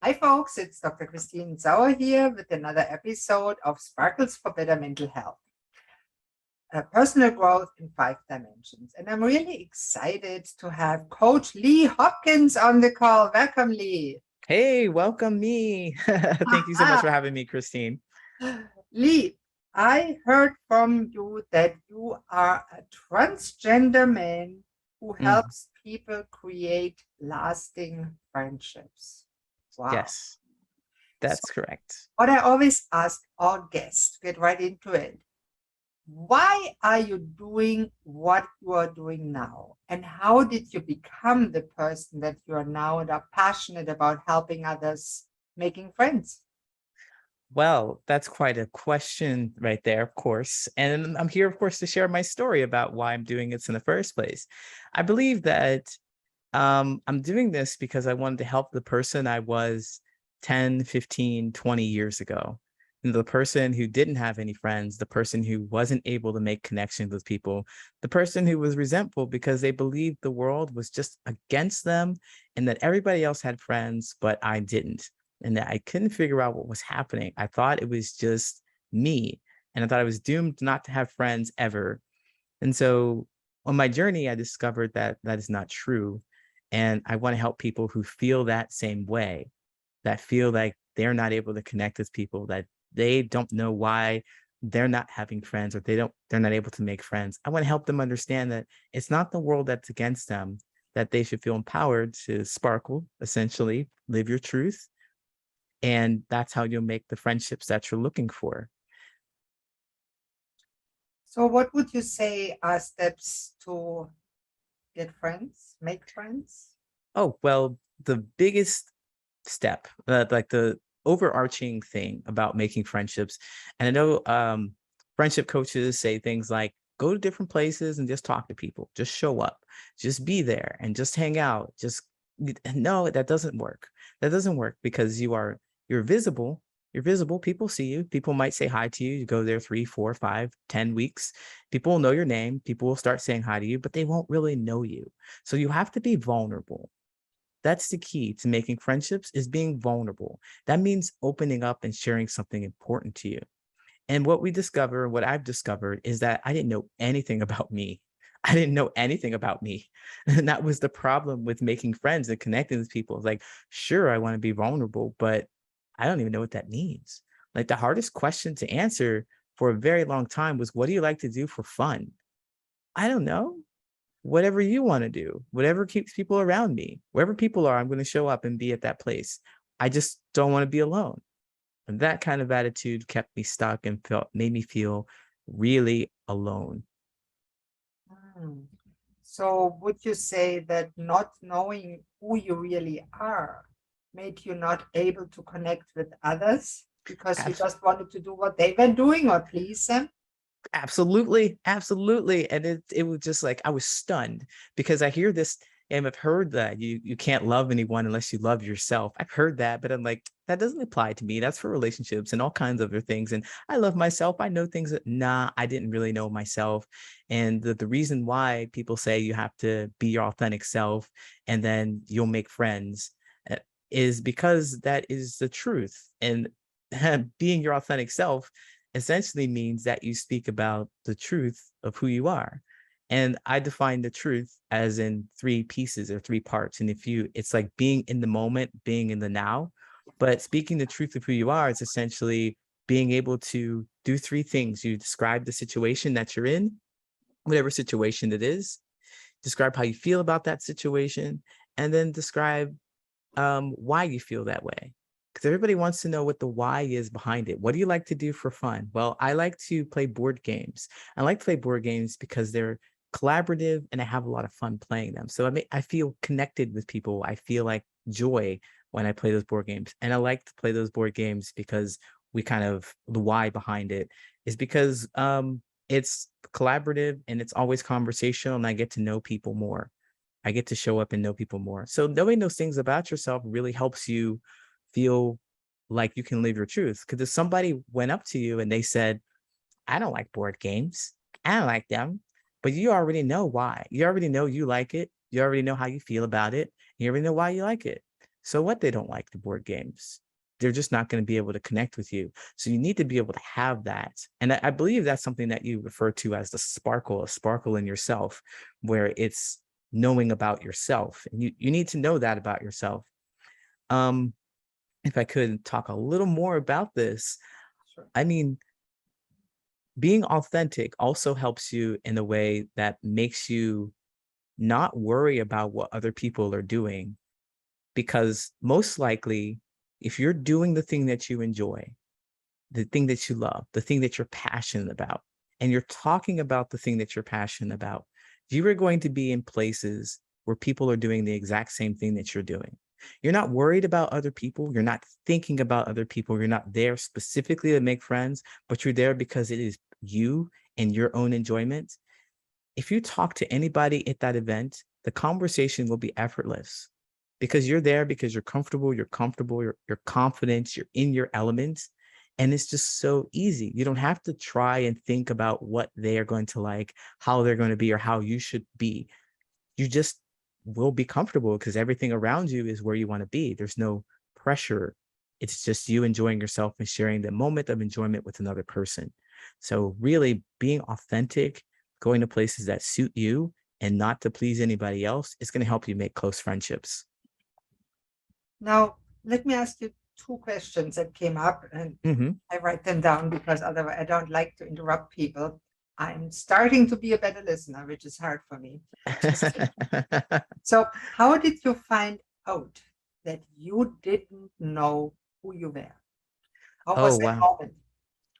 Hi, folks. It's Dr. Christine Sauer here with another episode of Sparkles for Better Mental Health, personal growth in 5 dimensions. And I'm really excited to have Coach Lee Hopkins on the call. Welcome, Lee. Hey, welcome me. Thank you so much for having me, Christine. Lee, I heard from you that you are a transgender man who Mm, helps people create lasting friendships. Wow. yes, So that's correct. what I always ask all guests, to get right into it, why are you doing what you are doing now? And how did you become the person that you are now and are passionate about helping others, making friends? Well, that's quite a question right there, of course. And I'm here, of course, to share my story about why I'm doing this in the first place. I believe that I'm doing this because I wanted to help the person I was 10, 15, 20 years ago. And the person who didn't have any friends, the person who wasn't able to make connections with people, the person who was resentful because they believed the world was just against them and that everybody else had friends, but I didn't. And that I couldn't figure out what was happening. I thought it was just me. And I thought I was doomed not to have friends ever. And so on my journey, I discovered that that is not true. And I want to help people who feel that same way, that feel like they're not able to connect with people, that they don't know why they're not having friends or they're not able to make friends. I want to help them understand that it's not the world that's against them, that they should feel empowered to sparkle, essentially, live your truth. And that's how you'll make the friendships that you're looking for. So, what would you say are steps to get friends, make friends? Oh, well, the biggest step, like the overarching thing about making friendships. And I know friendship coaches say things like, go to different places and just talk to people, just show up, just be there and just hang out. No, that doesn't work. That doesn't work because you're visible. You're visible. People see you. People might say hi to you. You go there 3, 4, 5, 10 weeks. People will know your name. People will start saying hi to you, but they won't really know you. So you have to be vulnerable. That's the key to making friendships is being vulnerable. That means opening up and sharing something important to you. And what I've discovered is that I didn't know anything about me. I didn't know anything about me. And that was the problem with making friends and connecting with people. Like, sure, I want to be vulnerable, but I don't even know what that means. Like the hardest question to answer for a very long time was, what do you like to do for fun? I don't know. Whatever you want to do, whatever keeps people around me, wherever people are, I'm going to show up and be at that place. I just don't want to be alone. And that kind of attitude kept me stuck and made me feel really alone. Hmm. So, would you say that not knowing who you really are made you not able to connect with others because you Abs- just wanted to do what they were doing or please them? Absolutely, absolutely. And it was just like I was stunned because I hear this and I've heard that you can't love anyone unless you love yourself. I've heard that, but I'm like, that doesn't apply to me. That's for relationships and all kinds of other things. And I love myself. I know things that I didn't really know myself. And the reason why people say you have to be your authentic self and then you'll make friends uh, is because that is the truth. And being your authentic self essentially means that you speak about the truth of who you are. And I define the truth as in 3 pieces or 3 parts. And it's like being in the moment, being in the now. But speaking the truth of who you are is essentially being able to do 3 things. You describe the situation that you're in, whatever situation it is, describe how you feel about that situation, and then describe why you feel that way. Because everybody wants to know what the why is behind it. What do you like to do for fun? Well, I like to play board games. I like to play board games because they're collaborative and I have a lot of fun playing them. So I feel connected with people. I feel like joy when I play those board games. And I like to play those board games because the why behind it is because it's collaborative and it's always conversational and I get to know people more. I get to show up and know people more. So knowing those things about yourself really helps you feel like you can live your truth. Because if somebody went up to you and they said, I don't like board games, I don't like them, but you already know why. You already know you like it. You already know how you feel about it. You already know why you like it. So what they don't like the board games? They're just not going to be able to connect with you. So you need to be able to have that. And I believe that's something that you refer to as the sparkle, a sparkle in yourself, where it's knowing about yourself. And you need to know that about yourself. If I could talk a little more about this, Sure. I mean, being authentic also helps you in a way that makes you not worry about what other people are doing, because most likely, if you're doing the thing that you enjoy, the thing that you love, the thing that you're passionate about, and you're talking about the thing that you're passionate about, you are going to be in places where people are doing the exact same thing that you're doing. You're not worried about other people. You're not thinking about other people. You're not there specifically to make friends, but you're there because it is you and your own enjoyment. If you talk to anybody at that event, the conversation will be effortless because you're there because you're comfortable, you're confident, you're in your element. And it's just so easy. You don't have to try and think about what they are going to like, how they're going to be, or how you should be. You just will be comfortable because everything around you is where you want to be. There's no pressure. It's just you enjoying yourself and sharing the moment of enjoyment with another person. So really being authentic, going to places that suit you and not to please anybody else is going to help you make close friendships. Now, let me ask you two questions that came up, and Hmm. I write them down because otherwise I don't like to interrupt people. I'm starting to be a better listener, which is hard for me. Just so, how did you find out that you didn't know who you were? How Oh, was that wow. moment?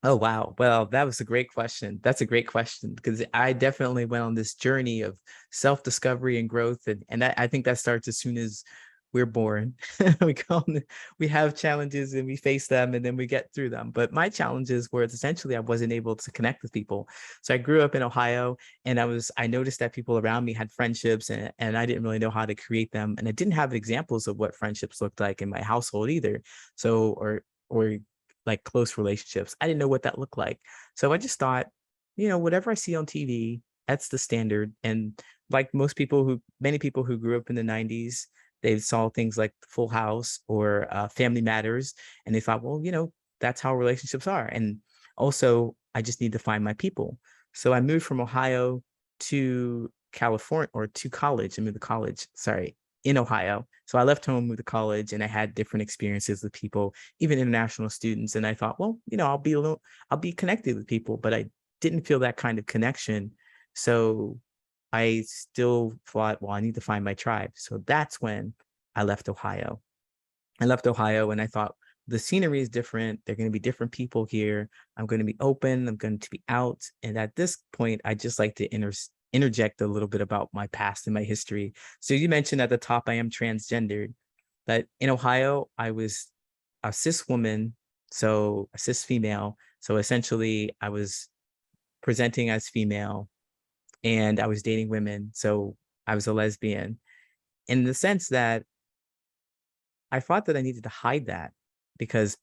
Oh, wow. Well, that was a great question. That's a great question because I definitely went on this journey of self-discovery and growth. And I think that starts as soon as we're born. we go on, we have challenges and we face them and then we get through them. But my challenges were essentially I wasn't able to connect with people. So I grew up in Ohio and I noticed that people around me had friendships and I didn't really know how to create them. And I didn't have examples of what friendships looked like in my household either. So, or like close relationships. I didn't know what that looked like. So I just thought, whatever I see on TV, that's the standard. And like many people who grew up in the 90s, they saw things like Full House or Family Matters. And they thought, well, that's how relationships are. And also, I just need to find my people. So I moved from Ohio to California or to college. I moved to college, sorry, in Ohio. So I left home, moved to college, and I had different experiences with people, even international students. And I thought, well, I'll be connected with people, but I didn't feel that kind of connection. So I still thought, well, I need to find my tribe. So that's when I left Ohio. I left Ohio and I thought the scenery is different. There are going to be different people here. I'm going to be open. I'm going to be out. And at this point, I just like to interject a little bit about my past and my history. So you mentioned at the top, I am transgendered. That in Ohio, I was a cis woman, so a cis female. So essentially, I was presenting as female and I was dating women. So I was a lesbian in the sense that I thought that I needed to hide that because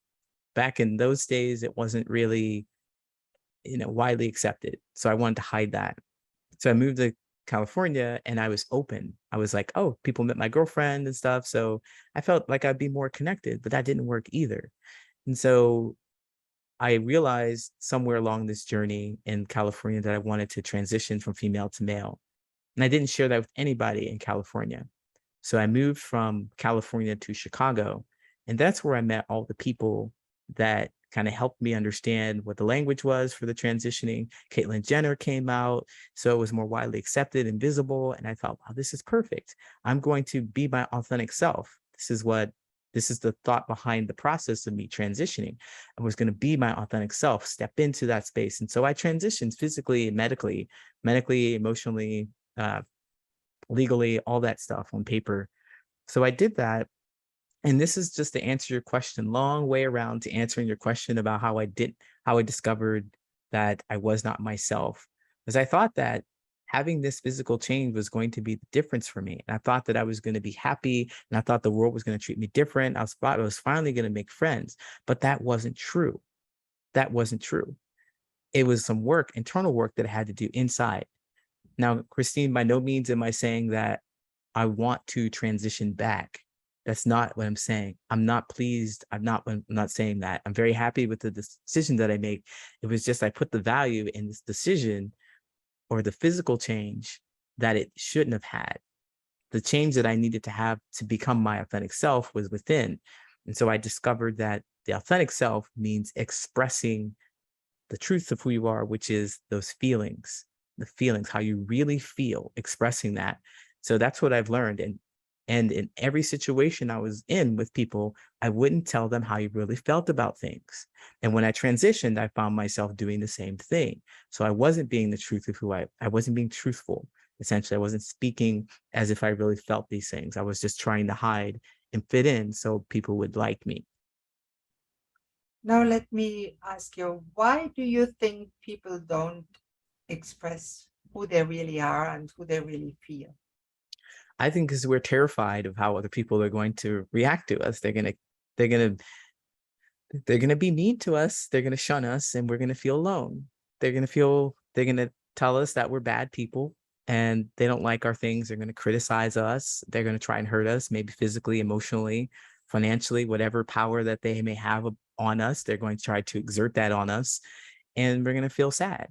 back in those days, it wasn't really, widely accepted. So I wanted to hide that. So I moved to California and I was open. I was like, oh, people met my girlfriend and stuff. So I felt like I'd be more connected, but that didn't work either. And so I realized somewhere along this journey in California that I wanted to transition from female to male. And I didn't share that with anybody in California. So I moved from California to Chicago. And that's where I met all the people that kind of helped me understand what the language was for the transitioning. Caitlyn Jenner came out. So it was more widely accepted and visible. And I thought, wow, this is perfect. I'm going to be my authentic self. This is the thought behind the process of me transitioning. I was going to be my authentic self, step into that space. And so I transitioned physically and medically, emotionally, uh, legally, all that stuff on paper. So I did that. And this is just to answer your question, long way around to answering your question about how I discovered that I was not myself. Because I thought that having this physical change was going to be the difference for me. And I thought that I was going to be happy and I thought the world was going to treat me different. I was finally going to make friends, but that wasn't true. That wasn't true. It was some work, internal work that I had to do inside. Now, Christine, by no means am I saying that I want to transition back. That's not what I'm saying. I'm not pleased. I'm not saying that. I'm very happy with the decision that I make. It was just I put the value in this decision or the physical change that it shouldn't have had. The change that I needed to have to become my authentic self was within. And so I discovered that the authentic self means expressing the truth of who you are, which is those feelings, the feelings, how you really feel, expressing that. So that's what I've learned. And in every situation I was in with people, I wouldn't tell them how you really felt about things. And when I transitioned, I found myself doing the same thing. So I wasn't being the truth of who I wasn't being truthful. Essentially, I wasn't speaking as if I really felt these things. I was just trying to hide and fit in so people would like me. Now, let me ask you, why do you think people don't express who they really are and who they really feel? I think because we're terrified of how other people are going to react to us. They're gonna they're gonna be mean to us. They're gonna shun us, and we're gonna feel alone. They're gonna tell us that we're bad people and they don't like our things. They're gonna criticize us. They're gonna try and hurt us, maybe physically, emotionally, financially, whatever power that they may have on us. They're going to try to exert that on us, and we're gonna feel sad,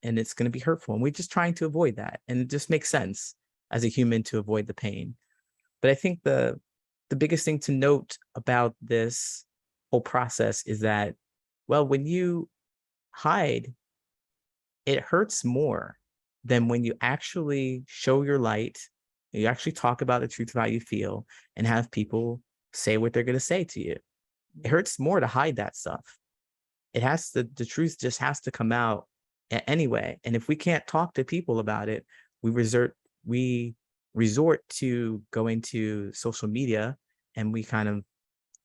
and it's gonna be hurtful. And we're just trying to avoid that, and it just makes sense as a human to avoid the pain. But I think the biggest thing to note about this whole process is that, well, when you hide, it hurts more than when you actually show your light, you actually talk about the truth of how you feel and have people say what they're going to say to you. It hurts more to hide that stuff. The truth just has to come out anyway. And if we can't talk to people about it, we resort to going to social media, and we kind of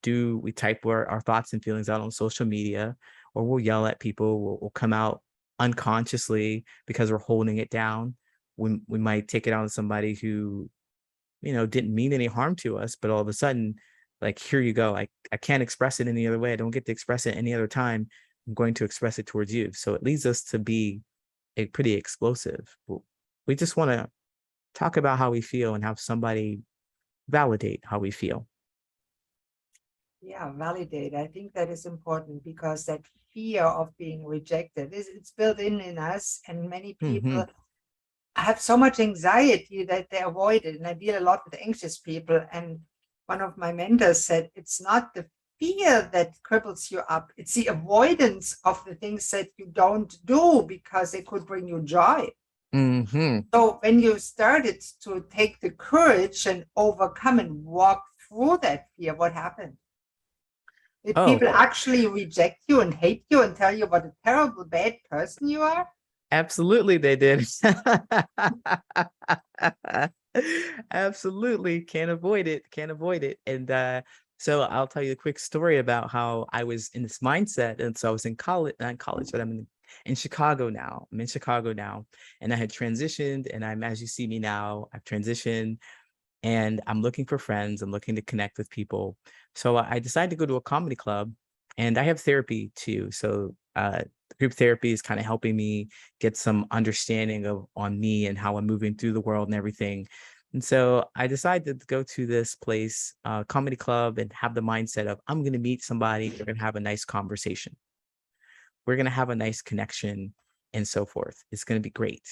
we type our thoughts and feelings out on social media, or we'll yell at people. We'll come out unconsciously because we're holding it down. We might take it out on somebody who, didn't mean any harm to us, but all of a sudden, like, here you go. I can't express it any other way. I don't get to express it any other time. I'm going to express it towards you. So it leads us to be a pretty explosive. We just want to talk about how we feel and have somebody validate how we feel. Yeah, validate. I think that is important because that fear of being rejected it's built in us, and many Hmm. people have so much anxiety that they avoid it. And I deal a lot with anxious people. And one of my mentors said, it's not the fear that cripples you up, it's the avoidance of the things that you don't do because they could bring you joy. Hmm. So when you started to take the courage and overcome and walk through that fear, what happened? Did Oh, people actually reject you and hate you and tell you what a terrible, bad person you are? absolutely, they did. Absolutely, can't avoid it. Can't avoid it. And so I'll tell you a quick story about how I was in this mindset. And so I was in college, not in college, but in Chicago now. I'm in Chicago now, and I had transitioned, and as you see me now, I've transitioned, and I'm looking for friends. I'm looking to connect with people. So I decided to go to a comedy club, and I have therapy too. So group therapy is kind of helping me get some understanding of on me and how I'm moving through the world and everything. And so I decided to go to this place, comedy club, and have the mindset of I'm going to meet somebody. We're going to have a nice conversation. We're going to have a nice connection and so forth. It's going to be great.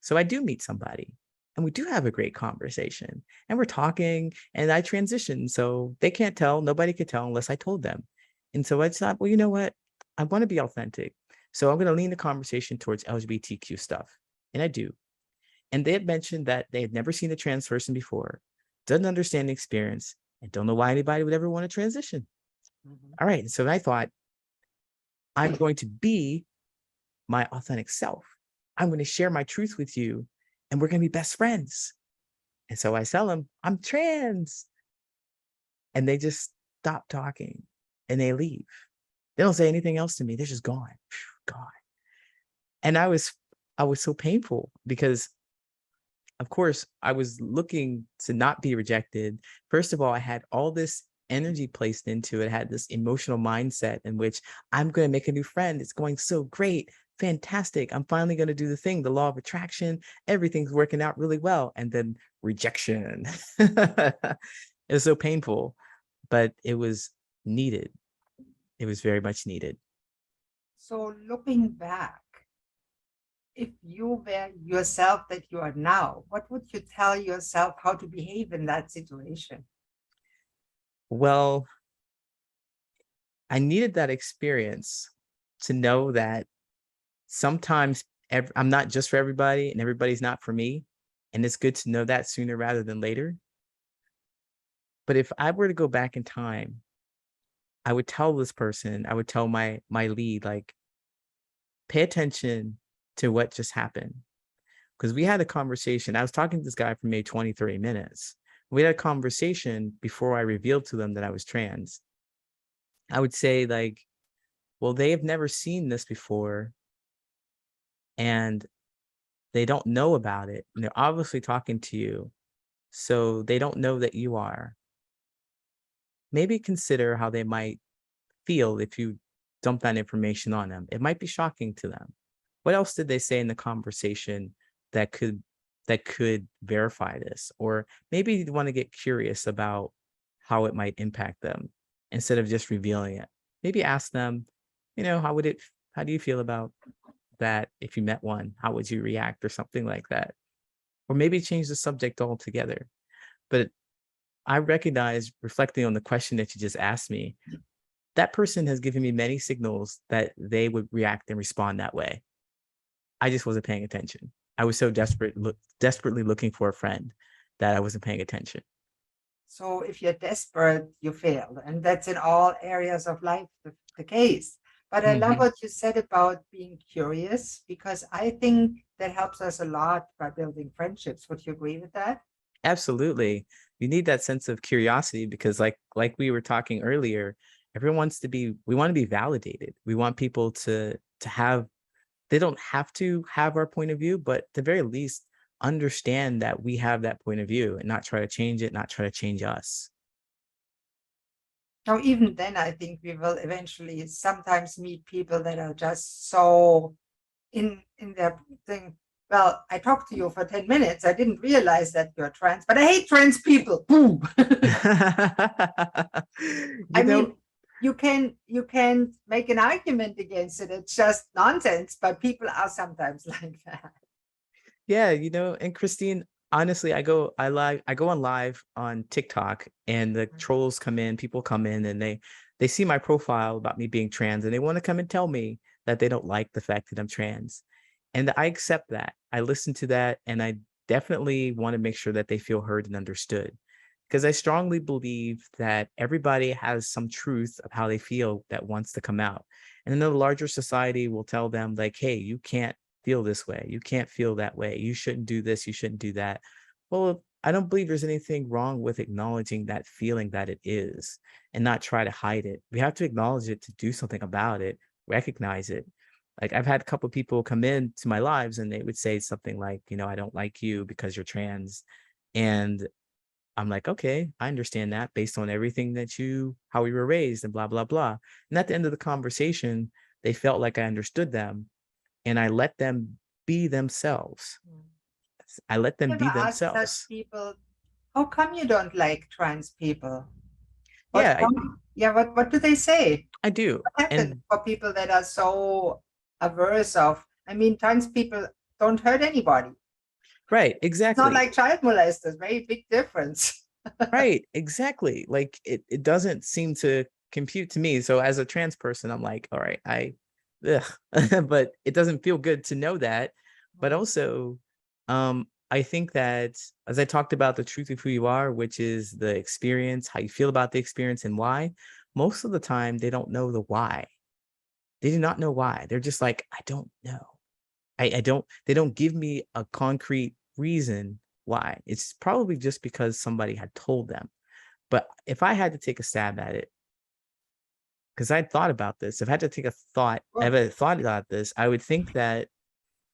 So I do meet somebody, and we do have a great conversation, and we're talking, and I transition. So they can't tell, nobody could tell unless I told them. And so I thought, well, you know what? I want to be authentic. So I'm going to lean the conversation towards LGBTQ stuff. And I do. And they had mentioned that they had never seen a trans person before, doesn't understand the experience, and don't know why anybody would ever want to transition. Mhm. All right. So I thought, I'm going to be my authentic self. I'm going to share my truth with you, and we're going to be best friends. And so I tell them, I'm trans. And they just stop talking and they leave. They don't say anything else to me. They're just gone. Gone. And I was so painful because, of course, I was looking to not be rejected. First of all, I had all this energy placed into it. I had this emotional mindset in which I'm going to make a new friend. It's going so great. Fantastic. I'm finally going to do the thing, the law of attraction. Everything's working out really well. And then rejection. It was so painful, but it was needed. It was very much needed. So looking back, if you were yourself that you are now, what would you tell yourself how to behave in that situation? Well, I needed that experience to know that sometimes I'm not just for everybody and everybody's not for me. And it's good to know that sooner rather than later. But if I were to go back in time, I would tell this person, I would tell my lead, like, pay attention to what just happened. Because we had a conversation. I was talking to this guy for maybe 20, 30 minutes. We had a conversation before I revealed to them that I was trans. I would say, like, well, they have never seen this before and they don't know about it. And they're obviously talking to you. So they don't know that you are. Maybe consider how they might feel if you dump that information on them. It might be shocking to them. What else did they say in the conversation that could verify this? Or maybe you want to get curious about how it might impact them instead of just revealing it. Maybe ask them, how do you feel about that? If you met one, how would you react or something like that? Or maybe change the subject altogether. But I recognize, reflecting on the question that you just asked me, that person has given me many signals that they would react and respond that way. I just wasn't paying attention. I was so desperately looking for a friend that I wasn't paying attention. So if you're desperate, you failed. And that's in all areas of life the case. But I love Mhm. what you said about being curious, because I think that helps us a lot by building friendships. Would you agree with that? Absolutely. You need that sense of curiosity because like we were talking earlier, we want to be validated. We want people to have, they don't have to have our point of view, but at the very least understand that we have that point of view and not try to change it, not try to change us. Now, even then, I think we will eventually sometimes meet people that are just so in their thing. Well, I talked to you for 10 minutes. I didn't realize that you're trans, but I hate trans people. Boom. I You know, mean, you can make an argument against it. It's just nonsense, but people are sometimes like that. yeah, and Christine, honestly, I go on live on TikTok and the trolls come in, people come in and they see my profile about me being trans and they want to come and tell me that they don't like the fact that I'm trans. And I accept that. I listen to that and I definitely want to make sure that they feel heard and understood. Because I strongly believe that everybody has some truth of how they feel that wants to come out. And then the larger society will tell them, like, hey, you can't feel this way. You can't feel that way. You shouldn't do this. You shouldn't do that. Well, I don't believe there's anything wrong with acknowledging that feeling that it is and not try to hide it. We have to acknowledge it to do something about it, recognize it. Like I've had a couple of people come into my lives and they would say something like, I don't like you because you're trans. And I'm like, okay, I understand that based on everything how we were raised and blah, blah, blah. And at the end of the conversation, they felt like I understood them and I let them be themselves. I let them Never be ask such themselves. people, how come you don't like trans people? Yeah, What do they say? I do. What happened And for people that are so averse of, I mean, trans people don't hurt anybody. right, It's not exactly. like child molesters, very big difference. Right, exactly. Like it doesn't seem to compute to me. So as a trans person, I'm like, all right, ugh. But it doesn't feel good to know that. But also, I think that as I talked about the truth of who you are, which is the experience, how you feel about the experience and why, most of the time they don't know the why. They do not know why. They're just like, I don't know. They don't give me a concrete reason why. It's probably just because somebody had told them. But if I had to take a stab at it, because I'd thought about this, if I had to take if Well, I thought about this, I would think that,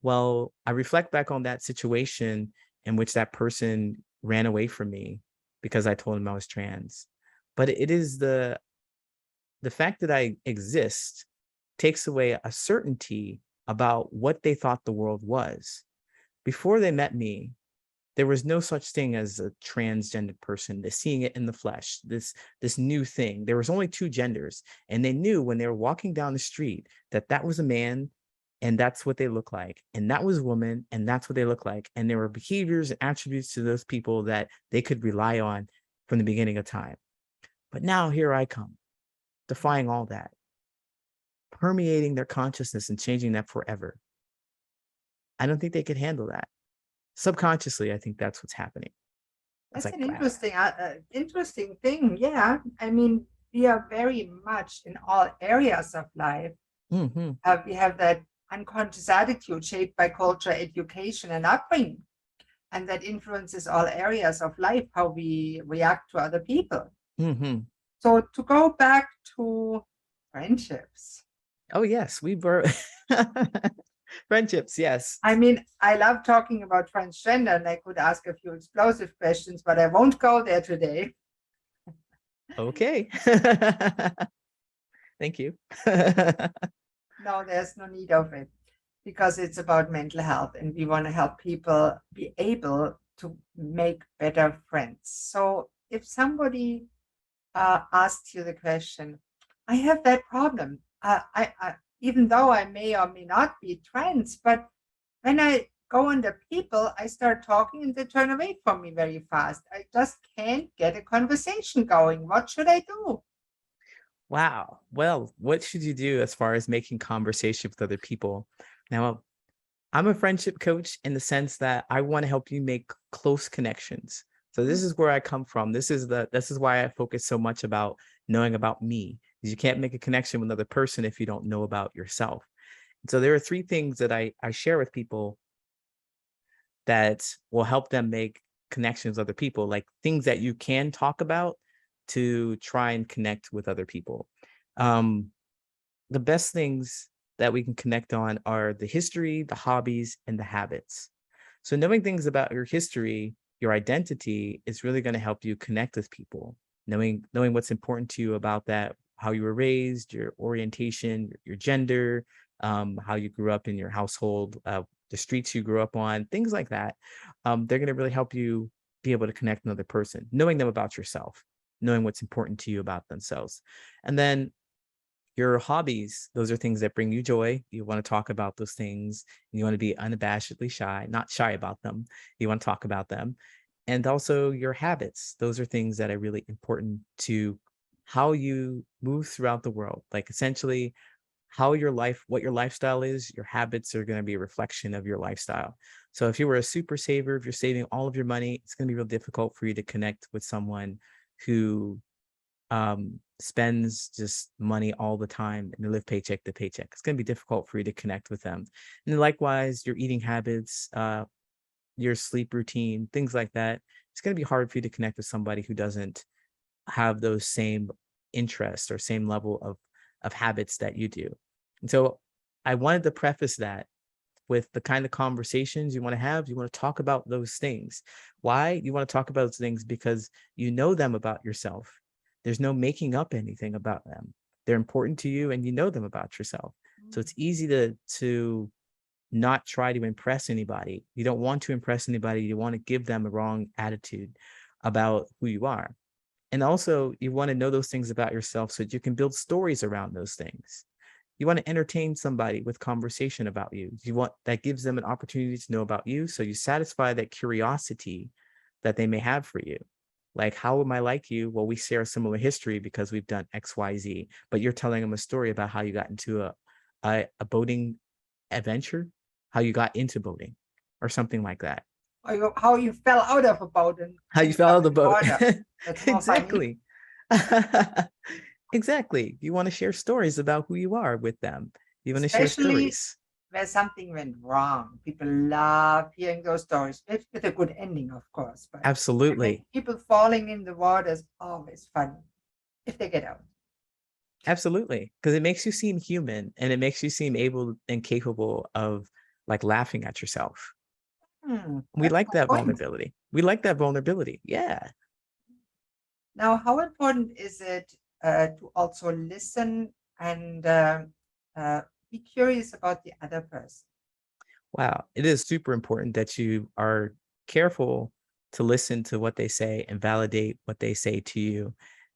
well, I reflect back on that situation in which that person ran away from me because I told him I was trans. But it is the fact that I exist takes away a certainty about what they thought the world was. Before they met me, there was no such thing as a transgender person. They're seeing it in the flesh, this new thing. There was only two genders, and they knew when they were walking down the street that that was a man, and that's what they look like, and that was a woman, and that's what they look like. And there were behaviors and attributes to those people that they could rely on from the beginning of time. But now here I come, defying all that, permeating their consciousness and changing that forever. I don't think they could handle that. Subconsciously, I think that's what's happening. It's That's like, an wow. interesting thing. Yeah. I mean, we are very much in all areas of life. Mm-hmm. We have that unconscious attitude shaped by culture, education, and upbringing. And that influences all areas of life, how we react to other people. Mm-hmm. So to go back to friendships, Oh, yes, we were friendships. Yes. I mean, I love talking about transgender, and I could ask a few explosive questions, but I won't go there today. Okay. Thank you. No, there's no need of it because it's about mental health, and we want to help people be able to make better friends. So if somebody asks you the question, I have that problem. Even though I may or may not be trans, but when I go under people, I start talking and they turn away from me very fast. I just can't get a conversation going. What should I do? Wow. Well, what should you do as far as making conversation with other people? Now, I'm a friendship coach in the sense that I want to help you make close connections. So this is where I come from. This is why I focus so much about knowing about me. Because you can't make a connection with another person if you don't know about yourself. So there are three things that I share with people that will help them make connections with other people, like things that you can talk about to try and connect with other people. The best things that we can connect on are the history, the hobbies, and the habits. So knowing things about your history, your identity is really going to help you connect with people. Knowing what's important to you about that, how you were raised, your orientation, your gender, how you grew up in your household, the streets you grew up on, things like that. They're going to really help you be able to connect with another person, knowing them about yourself, knowing what's important to you about themselves. And then your hobbies, those are things that bring you joy. You want to talk about those things. You want to be unabashedly shy, not shy about them. You want to talk about them. And also your habits. Those are things that are really important to how you move throughout the world. Like essentially what your lifestyle is, your habits are going to be a reflection of your lifestyle. So if you were a super saver, if you're saving all of your money, it's going to be real difficult for you to connect with someone who spends just money all the time and they live paycheck to paycheck. It's going to be difficult for you to connect with them. And then likewise, your eating habits, your sleep routine, things like that. It's going to be hard for you to connect with somebody who doesn't have those same interests or same level of habits that you do. And so I wanted to preface that with the kind of conversations you want to have. You want to talk about those things. Why? You want to talk about those things because you know them about yourself. There's no making up anything about them. They're important to you and you know them about yourself. So it's easy to not try to impress anybody. You don't want to impress anybody. You want to give them a wrong attitude about who you are. And also you want to know those things about yourself so that you can build stories around those things. You want to entertain somebody with conversation about you. That gives them an opportunity to know about you. So you satisfy that curiosity that they may have for you. Like, how am I like you? Well, we share a similar history because we've done X, Y, Z, but you're telling them a story about how you got into a boating adventure, how you got into boating or something like that. Or how you fell out of a boat and How you ended fell out up of the in boat. water. That's more funny. Exactly. Exactly. You want to share stories about who you are with them. You want to share Especially stories. where something went wrong. People love hearing those stories with a good ending, of course. But I mean, Absolutely. people falling in the water is always fun if they get out. Absolutely. Because it makes you seem human and it makes you seem able and capable of like laughing at yourself. We That's like a good that point. vulnerability. We like that vulnerability. Yeah. Now, how important is it to also listen and uh, be curious about the other person? Wow. It is super important that you are careful to listen to what they say and validate what they say to you,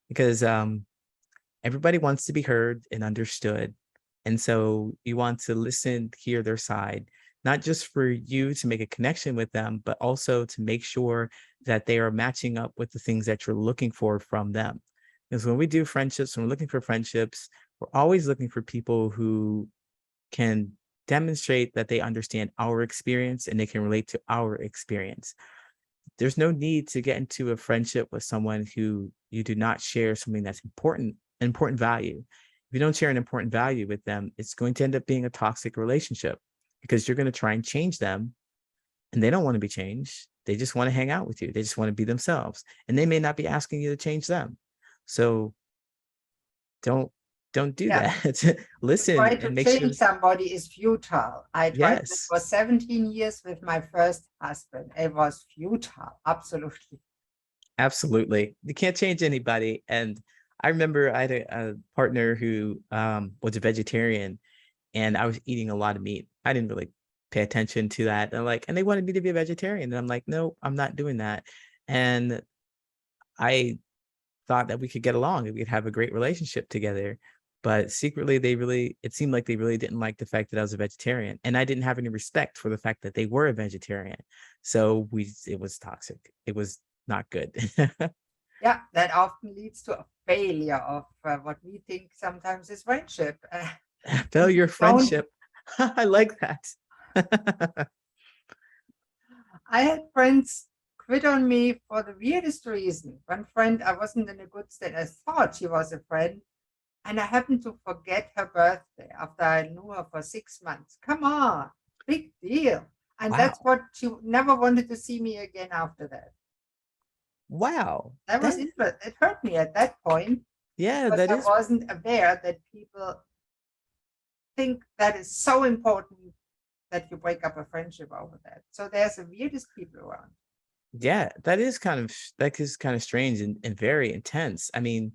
because everybody wants to be heard and understood. And so you want to listen, hear their side, not just for you to make a connection with them, but also to make sure that they are matching up with the things that you're looking for from them. Because when we do friendships, when we're looking for friendships, we're always looking for people who can demonstrate that they understand our experience and they can relate to our experience. There's no need to get into a friendship with someone who you do not share something that's important, important value. If you don't share an important value with them, it's going to end up being a toxic relationship because you're going to try and change them and they don't want to be changed. They just want to hang out with you. They just want to be themselves. And they may not be asking you to change them. So don't do Yeah. that. Try Listen to and make sure. change somebody is futile. I tried this Yes, for 17 years with my first husband. It was futile, absolutely. absolutely. You can't change anybody. And I remember I had a partner who was a vegetarian and I was eating a lot of meat. I didn't really pay attention to that. And they wanted me to be a vegetarian. And I'm like, no, I'm not doing that. And I thought that we could get along and we could have a great relationship together. But secretly, it seemed like they really didn't like the fact that I was a vegetarian. And I didn't have any respect for the fact that they were a vegetarian. So it was toxic. It was not good. Yeah, that often leads to a failure of what we think sometimes is friendship. Failure Don't. friendship. I like that. I had friends quit on me for the weirdest reason. One friend, I wasn't in a good state. I thought she was a friend, and I happened to forget her birthday after I knew her for 6 months. Come on, big deal. And that's Wow. what she never wanted to see me again after that. Wow. That was That interesting. It hurt me at that point yeah, because that I is wasn't aware that people think that is so important that you break up a friendship over that. So there's the weirdest people around. yeah, that is kind of strange and very intense. I mean,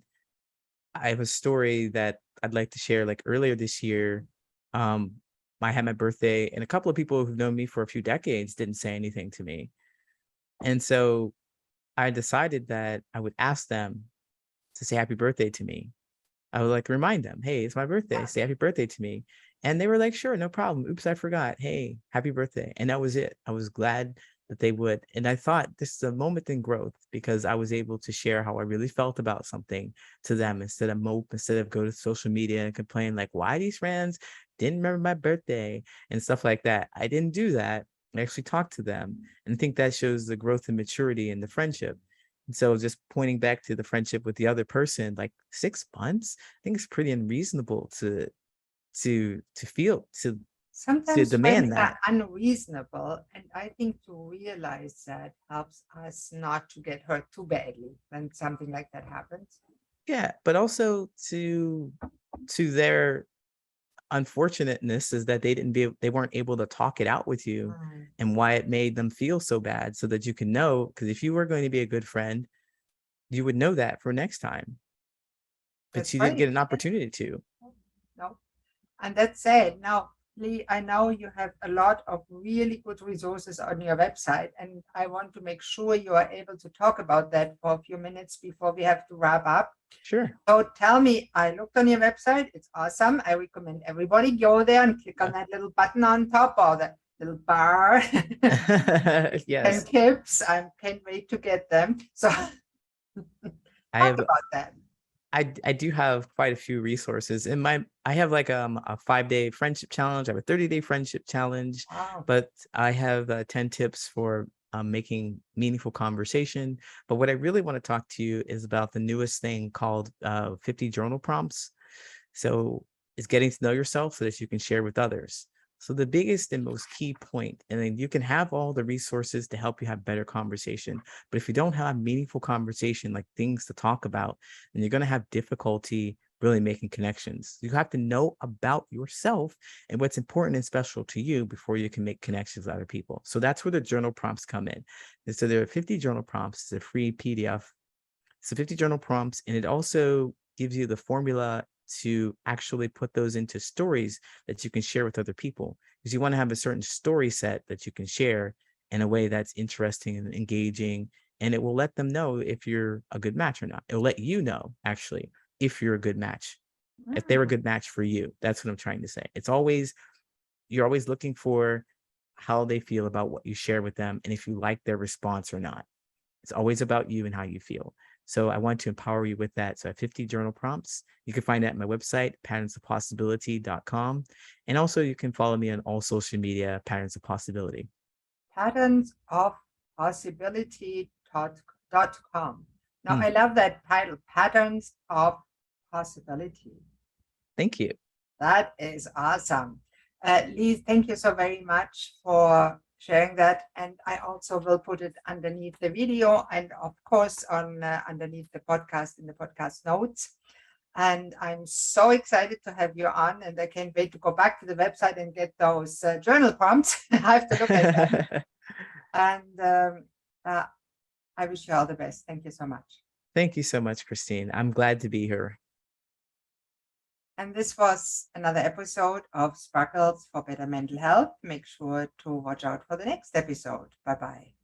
I have a story that I'd like to share. Like earlier this year, um, I had my birthday, and a couple of people who've known me for a few decades didn't say anything to me. And so I decided that I would ask them to say happy birthday to me. I would like remind them, hey, it's my birthday. Yeah, Say happy birthday to me. And they were like, sure, no problem. Oops, I forgot. Hey, happy birthday. And that was it. I was glad that they would. And I thought this is a moment in growth because I was able to share how I really felt about something to them instead of mope, instead of go to social media and complain like, why these friends didn't remember my birthday and stuff like that. I didn't do that. I actually talked to them. And I think that shows the growth and maturity in the friendship. And so just pointing back to the friendship with the other person, like 6 months, I think it's pretty unreasonable to feel to sometimes friends demand are that. unreasonable, and I think to realize that helps us not to get hurt too badly when something like that happens. Yeah, but also to their unfortunateness is that they weren't able to talk it out with you Mm, and why it made them feel so bad so that you can know, because if you were going to be a good friend, you would know that for next time, but that's you didn't right. get an opportunity to. No, and that's sad. Now, Lee, I know you have a lot of really good resources on your website, and I want to make sure you are able to talk about that for a few minutes before we have to wrap up. Sure. So tell me, I looked on your website. It's awesome. I recommend everybody go there and click on that little button on top or that little bar. And Yes. tips. I can't wait to get them. So talk I have about that. I do have quite a few resources. In my I have like a 5-day friendship challenge. I have a 30-day friendship challenge, Wow. but I have 10 tips for making meaningful conversation. But what I really want to talk to you is about the newest thing called 50 journal prompts. So it's getting to know yourself so that you can share with others. So the biggest and most key point, and then you can have all the resources to help you have better conversation. But if you don't have meaningful conversation, like things to talk about, then you're going to have difficulty really making connections. You have to know about yourself and what's important and special to you before you can make connections with other people. So that's where the journal prompts come in. And so there are 50 journal prompts. It's a free PDF. So 50 journal prompts, and it also gives you the formula to actually put those into stories that you can share with other people, because you want to have a certain story set that you can share in a way that's interesting and engaging. And it will let them know if you're a good match or not. It'll let you know, actually, if you're a good match, if they're a good match for you. That's what I'm trying to say. You're always looking for how they feel about what you share with them and if you like their response or not. It's always about you and how you feel. So I want to empower you with that. So I have 50 journal prompts. You can find that at my website, patternsofpossibility.com. And also you can follow me on all social media, Patterns of Possibility. Patternsofpossibility.com. Now, I love that title, Patterns of Possibility. Thank you. That is awesome. Lee, thank you so very much for sharing that. And I also will put it underneath the video and of course on underneath the podcast in the podcast notes. And I'm so excited to have you on, and I can't wait to go back to the website and get those journal prompts. I have to look at them. And I wish you all the best. Thank you so much. Thank you so much, Christine. I'm glad to be here. And this was another episode of Sparkles for Better Mental Health. Make sure to watch out for the next episode. Bye-bye.